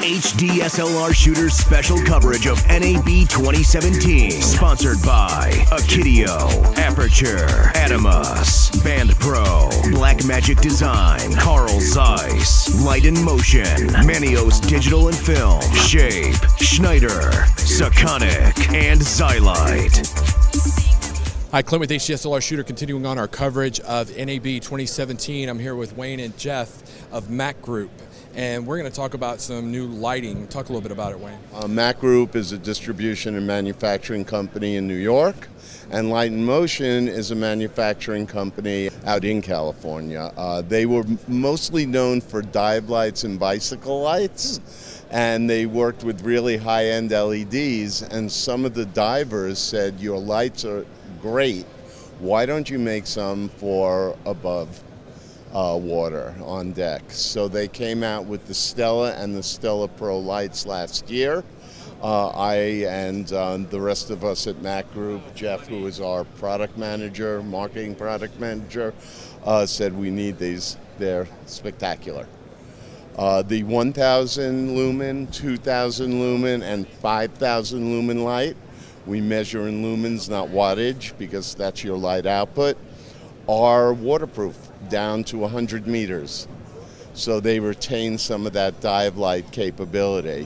HD SLR Shooters special coverage of NAB 2017. Sponsored by Akidio, Aperture, Adamus, Band Pro, Blackmagic Design, Carl Zeiss, Light in Motion, Manios Digital and Film, Shape, Schneider, Sakonic, and Xylite. Hi, Clint with HDSLR Shooter, continuing on our coverage of NAB 2017. I'm here with Wayne and Jeff of Mac Group, and we're going to talk about some new lighting. Talk a little bit about it, Wayne. Mac Group is a distribution and manufacturing company in New York, and Light in Motion is a manufacturing company out in California. They were mostly known for dive lights and bicycle lights, and they worked with really high-end LEDs, and some of the divers said, your lights are great, why don't you make some for above water on deck? So they came out with the Stella and the Stella Pro lights last year. I and the rest of us at Mac Group, Jeff, who is our product manager, marketing product manager, said we need these. They're spectacular. The 1,000 lumen, 2,000 lumen, and 5,000 lumen light, we measure in lumens, not wattage, because that's your light output, are waterproof down to 100 meters. So they retain some of that dive light capability.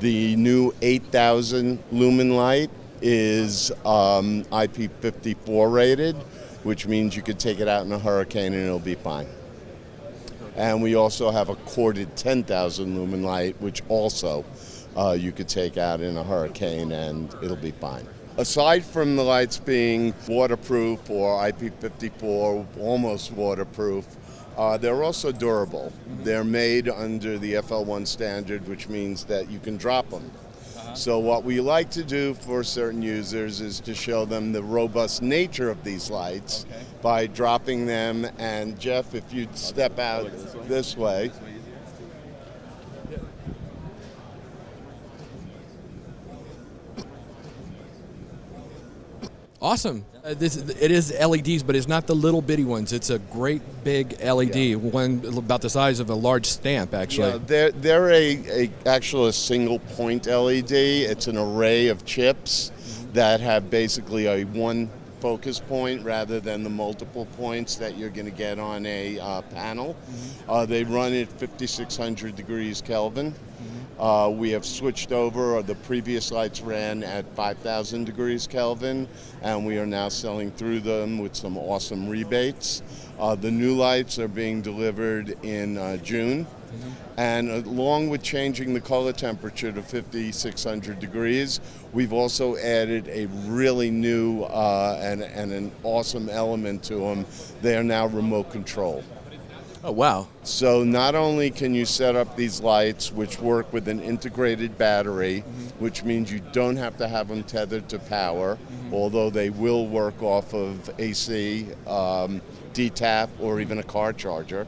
The new 8,000 lumen light is IP54 rated, which means you could take it out in a hurricane and it'll be fine. And we also have a corded 10,000 lumen light, which also you could take out in a hurricane and it'll be fine. Aside from the lights being waterproof or IP54, almost waterproof, they're also durable. They're made under the FL1 standard, which means that you can drop them. So what we like to do for certain users is to show them the robust nature of these lights by dropping them. And Jeff, if you'd step out this way. Awesome. It is LEDs, but it's not the little bitty ones. It's a great big LED, one about the size of a large stamp, actually. Yeah, they're actually a single point LED. It's an array of chips that have basically a one focus point rather than the multiple points that you're going to get on a panel. They run at 5,600 degrees Kelvin. We have switched over, the previous lights ran at 5,000 degrees Kelvin, and we are now selling through them with some awesome rebates. The new lights are being delivered in June, and along with changing the color temperature to 5,600 degrees, we've also added a really new and an awesome element to them. They are now remote control. Oh, wow. So not only can you set up these lights, which work with an integrated battery, which means you don't have to have them tethered to power, although they will work off of AC, DTAP, or even a car charger.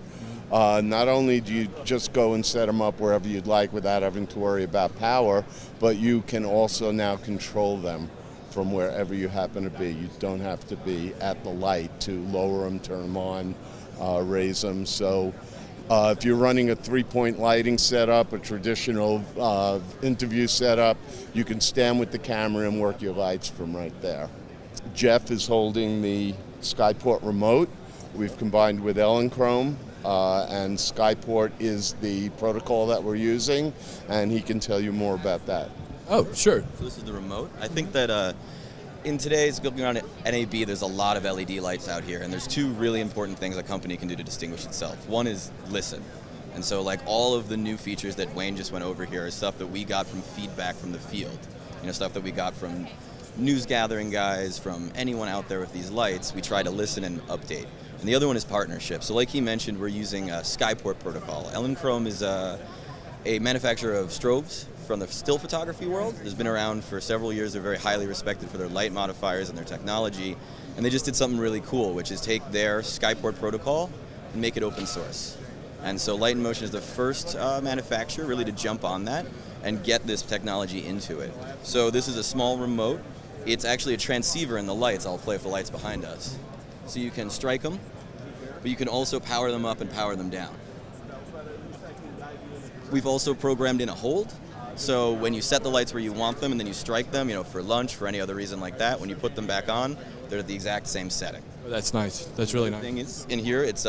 Not only do you just go and set them up wherever you'd like without having to worry about power, but you can also now control them from wherever you happen to be. You don't have to be at the light to lower them, turn them on, raise them. So if you're running a three-point lighting setup, a traditional interview setup, you can stand with the camera and work your lights from right there. Jeff is holding the Skyport Remote. We've combined with Chrome, and Skyport is the protocol that we're using, and he can tell you more about that. Oh, sure. So this is the remote. I think that in today's going on at NAB, there's a lot of LED lights out here, and there's two really important things a company can do to distinguish itself. One is listen. And so like all of the new features that Wayne just went over here is stuff that we got from feedback from the field. You know, stuff that we got from news gathering guys, from anyone out there with these lights. We try to listen and update. And the other one is partnership. So like he mentioned, we're using a Skyport protocol. Chrome is a manufacturer of strobes from the still photography world. Has been around for several years. They're very highly respected for their light modifiers and their technology. And they just did something really cool, which is take their Skyport protocol and make it open source. And so Light in Motion is the first manufacturer really to jump on that and get this technology into it. So this is a small remote. It's actually a transceiver in the lights. I'll play with the lights behind us. So you can strike them, but you can also power them up and power them down. We've also programmed in a hold. So when you set the lights where you want them and then you strike them, for lunch, for any other reason like that, when you put them back on, they're at the exact same setting. Oh, that's nice. That's really The nice. thing is, in here, it's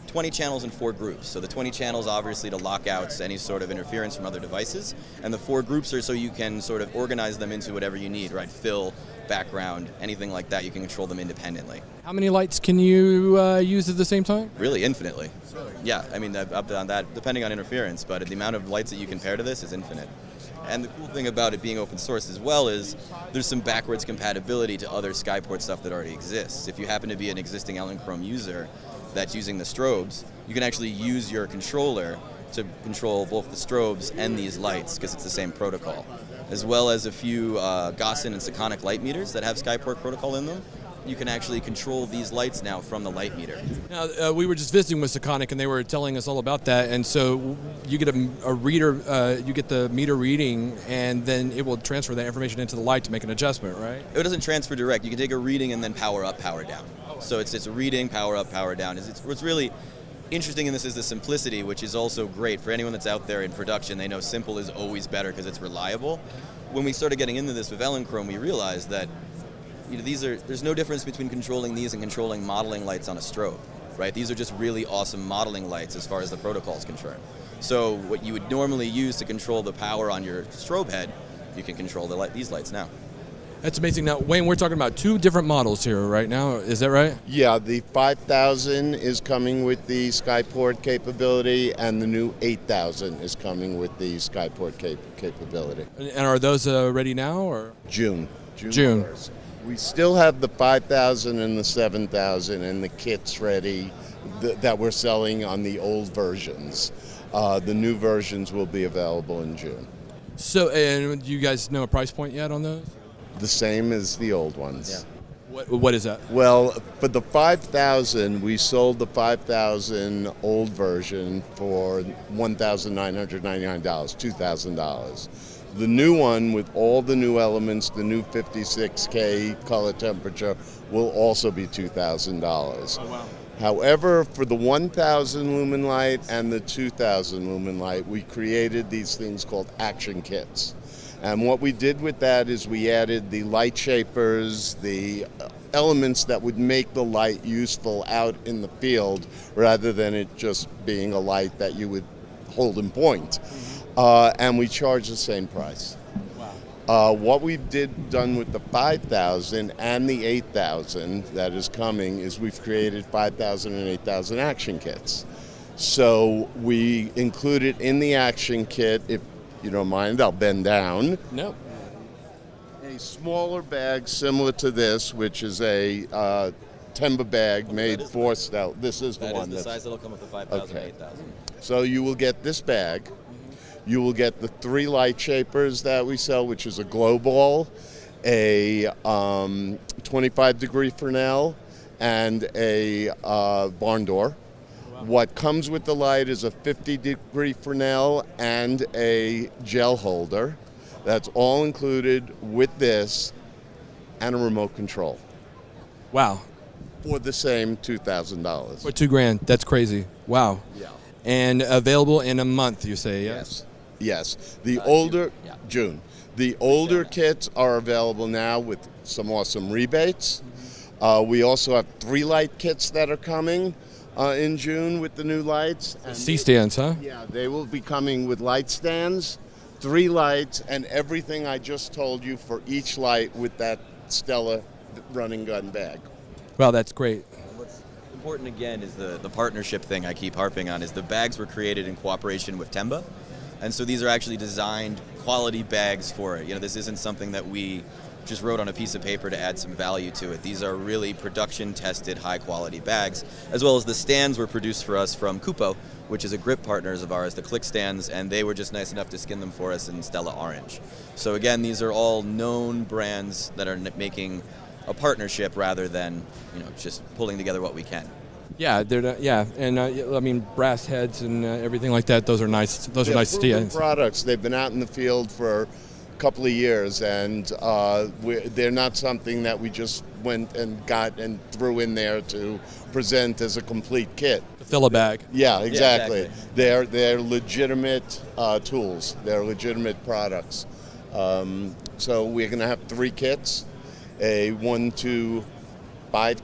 20 channels in 4 groups. So the 20 channels obviously to lock out any sort of interference from other devices, and the 4 groups are so you can sort of organize them into whatever you need, right? Fill, background, anything like that, you can control them independently. How many lights can you use at the same time? Really, infinitely. Yeah, I mean, up on that, depending on interference, but the amount of lights that you can pair to this is infinite. And the cool thing about it being open source as well is there's some backwards compatibility to other Skyport stuff that already exists. If you happen to be an existing Chrome user that's using the strobes, you can actually use your controller to control both the strobes and these lights because it's the same protocol, as well as a few Gaussian and Sekonic light meters that have Skyport protocol in them. You can actually control these lights now from the light meter. Now, we were just visiting with Sekonic, and they were telling us all about that. And so you get a reader, you get the meter reading, and then it will transfer that information into the light to make an adjustment, right? It doesn't transfer direct. You can take a reading and then power up, power down. So it's a reading, power up, power down. What's really interesting in this is the simplicity, which is also great for anyone that's out there in production. They know simple is always better because it's reliable. When we started getting into this with Chrome, we realized that there's no difference between controlling these and controlling modeling lights on a strobe, right? These are just really awesome modeling lights as far as the protocol is concerned. So what you would normally use to control the power on your strobe head, you can control these lights now. That's amazing. Now, Wayne, we're talking about 2 different models here right now. Is that right? Yeah, the 5000 is coming with the Skyport capability, and the new 8000 is coming with the Skyport capability. And are those ready now, or? June. June. 1st. We still have the 5000 and the 7000 and the kits ready that we're selling on the old versions. The new versions will be available in June. So, and do you guys know a price point yet on those? The same as the old ones. Yeah. What is that? Well, for the 5000, we sold the 5000 old version for $1,999, $2,000. The new one with all the new elements, the new 56K color temperature, will also be $2,000. Oh, wow. However, for the 1,000 lumen light and the 2,000 lumen light, we created these things called action kits. And what we did with that is we added the light shapers, the elements that would make the light useful out in the field rather than it just being a light that you would hold and point. And we charge the same price. Wow. What we've done with the 5000 and the 8000 that is coming is we've created 5000 and 8000 action kits. So we included in the action kit, if you don't mind, I'll bend down. No. A smaller bag similar to this, which is a timber bag made for Stella. This is the one. That is the size that'll come with the 5000, Okay. 8000. So you will get this bag. You will get the 3 light shapers that we sell, which is a glow ball, a 25-degree Fresnel, and a barn door. Wow. What comes with the light is a 50-degree Fresnel and a gel holder. That's all included with this and a remote control. Wow. For the same $2,000. For $2,000. That's crazy. Wow. Yeah. And available in a month, you say? Yes. Yes. The older June. The older kits are available now with some awesome rebates. We also have 3 light kits that are coming in June with the new lights. And C-stands, huh? yeah, they will be coming with light stands, 3 lights, and everything I just told you for each light with that Stella running gun bag. Wow, that's great. What's important again is the partnership thing I keep harping on is the bags were created in cooperation with Temba. And so these are actually designed quality bags for it. This isn't something that we just wrote on a piece of paper to add some value to it. These are really production tested high quality bags, as well as the stands were produced for us from Kupo, which is a grip partners of ours, the click stands, and they were just nice enough to skin them for us in Stella Orange. So again, these are all known brands that are making a partnership rather than just pulling together what we can. Yeah, and I mean brass heads and everything like that. Those are nice. Those are nice proven stands. products. They've been out in the field for a couple of years, and they're not something that we just went and got and threw in there to present as a complete kit. Fill a bag. Yeah, exactly. Yeah, exactly. They're legitimate tools. They're legitimate products. So we're going to have 3 kits: a 1-2-5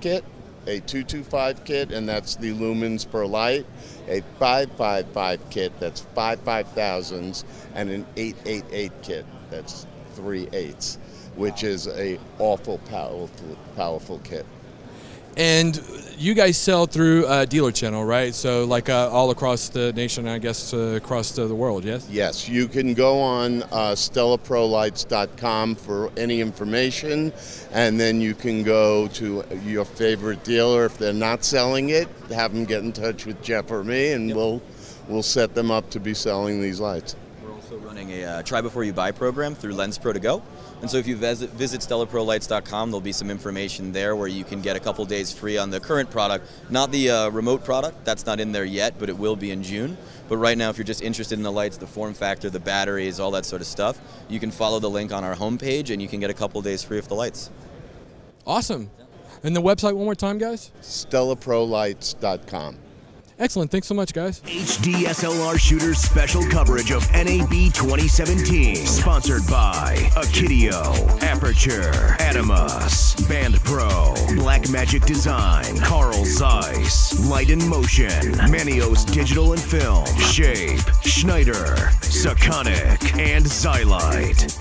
kit, a 2-2-5 kit, and that's the lumens per light, a 5-5-5 kit, that's 5 5,000s, and an 8-8-8 kit, that's 3 8s, which is a awful powerful kit. And you guys sell through a dealer channel, right? So like all across the nation, I guess across the world, yes? Yes, you can go on stellaprolights.com for any information, and then you can go to your favorite dealer. If they're not selling it, have them get in touch with Jeff or me, and we'll set them up to be selling these lights. We're also running a try before you buy program through Lens Pro to Go. And so if you visit stellaprolights.com, there'll be some information there where you can get a couple days free on the current product, not the remote product. That's not in there yet, but it will be in June. But right now, if you're just interested in the lights, the form factor, the batteries, all that sort of stuff, you can follow the link on our homepage and you can get a couple days free of the lights. Awesome. And the website one more time, guys? stellaprolights.com. Excellent. Thanks so much, guys. HD SLR Shooters special coverage of NAB 2017. Sponsored by Akidio, Aperture, Animus, Band Pro, Blackmagic Design, Carl Zeiss, Light in Motion, Manios Digital and Film, Shape, Schneider, Sakonic, and Xylite.